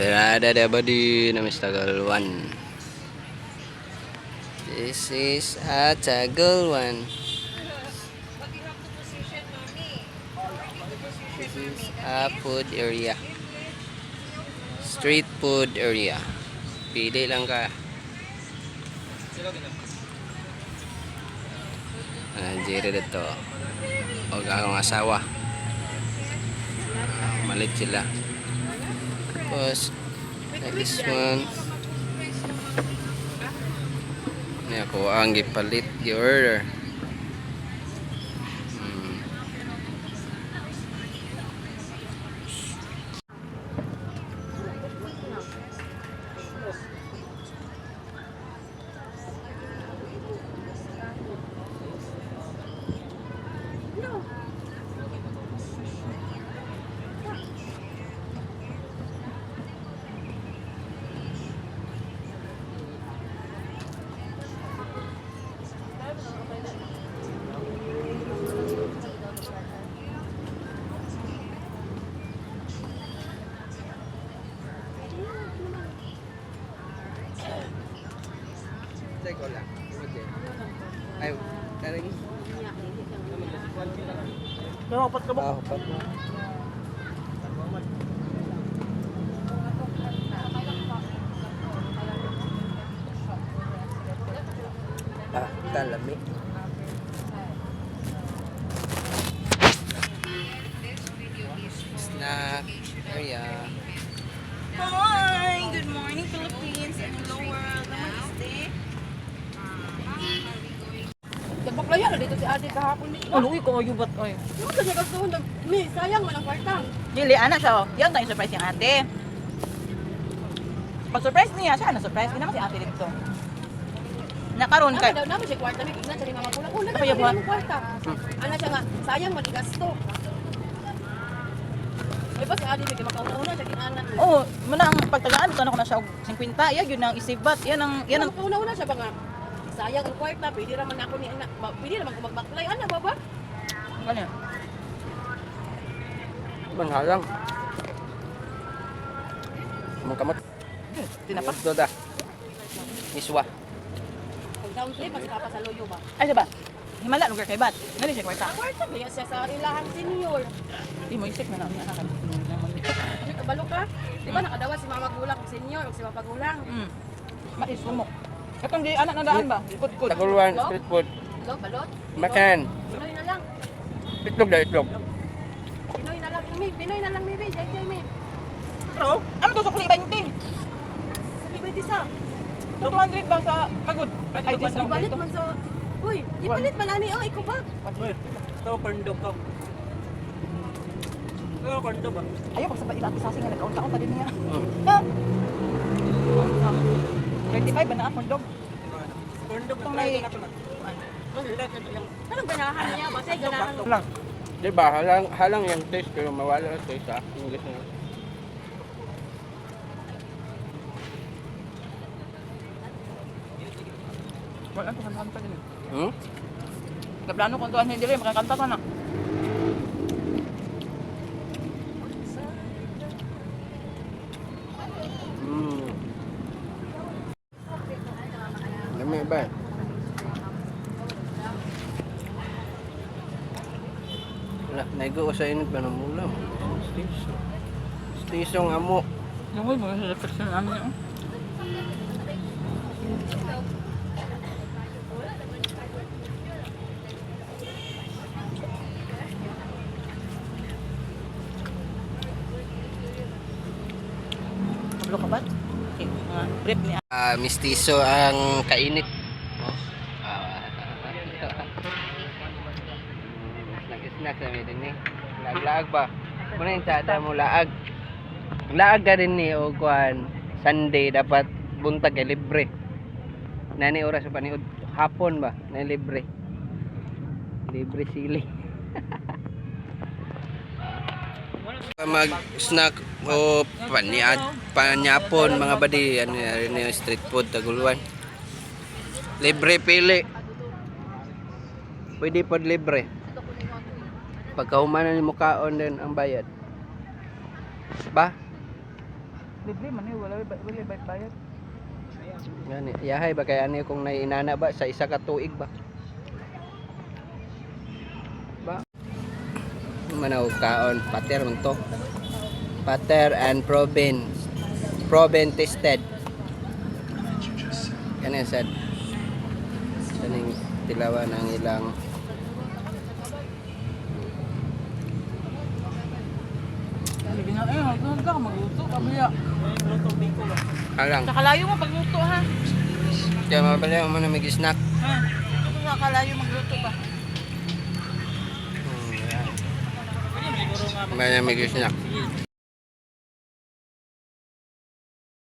Ada body na Mr. Galwan. This is a Tagalwan. This is a food area. Street food area. Pili lang ka. Jiri dito. Huwag akong asawa. Malit sila. Tapos, next one. Ini ako ang gipalit, gi-order. Ko lang. Okay. Ay, taring. Dapat ka ba? Dapat. Talami. Snack area. Hi! Good morning, Philippines and hello world. Namaste. Nagbaklaya na dito si Ate kahapon ni. Ano ko kayo bat oy? Ano ka siya gusto mi sayang man ang kwarta. Dili ana siya. Yan tayo surprise yung ate. Pag-surprise niya siya, na-surprise din naman si ate dito. Nakaroon Ano kay. daw naman siya kwarta mi igna siya mga kulang. Una Apa ya, na buhat? ang kwarta. Ana siya nga sayang man gasto. Ay pa si Ate mi makauna siya kinana. Oh, manang pagtagaan ko na siya og 50. Ya yun ang isip-bat. Yan ang Makauna siya ba nga sayang ang kwarta, pwede raman ako ni anak. Pwede raman ko magbaklay ana baba. ano. Manghalang. Mangkamot. Tinapak. Doda. Miswa. Pag down trip mas papa sa loyo ba. Ay diba? Himala lugar kay bat. Ngali siya kwarta. Ang kwarta niya siya sa ilahang senior. Di mo isip na niya ka. Ano kabalo ka? Di ba nakadawa si mama gulang og senior og si papa gulang. Mais mo. Katong di anak na daan ba? Ikot-ikot. Tagalwan, street food. Hello, balot. Makan. Pinoy na lang. Itlog na itlog. Pinoy na lang mi. Pinoy na lang mi. Jay mi. Bro, ano to sa kuli 20? Sabi ba di sa? 200 ba sa pagod? Ay, di sa Ipalit man sa... Uy, ipalit man ani. Oh, ikaw ba? Ito, korndo ka. Ito, korndo ba? Ayaw pag sa ilang isasing nga nagkaunta-unta pa din niya. Hmm. Ha? 25 ba na akong dog? Korndo ba? Itong may... Anong ganahan niya? Basta ganahan. Lang. Diba, halang yung taste pero mawala ang taste sa English na. Wala ko kanta din. Hmm? Kaplano kung tuan hindi rin, makakanta ka na. Lami ba? Wala, naigo ko sa init ba ng ulam? Stisong amo. Nungol mo sa person namin yun. Kablo ka ba? Okay, brief niya. Mistiso ang kainit. Snack-snack sa may din eh. Laag-laag ba? Muna yung tsada mo, laag. Laag ka rin ni o kuhan. Sunday, dapat buntag kay libre. Nani oras sa paniod. Hapon ba? Na libre. Libre sili. Mag-snack o panyapon mga badi. Ano yung street food, Taguluan. Libre pili. Pwede pod libre. Pagkahumanan ni mukaon din ang bayad. Ba? Libre man eh, wala bayad. Gani, yahay ba kaya ani kung naiinana ba sa isa ka tuig ba? Ba? Manaw kaon, pater man to. Pater and proven tested. Kani sad. Kaning tilawan ang ilang Sige nga eh, huwag ka magluto, kabaya. Luto biko ba? alang. Nakalayo mo pagluto ha. Kaya mabali ang mga mag-snack. Ha? Ito nakalayo magluto ba? Siguro nga May mag-snack.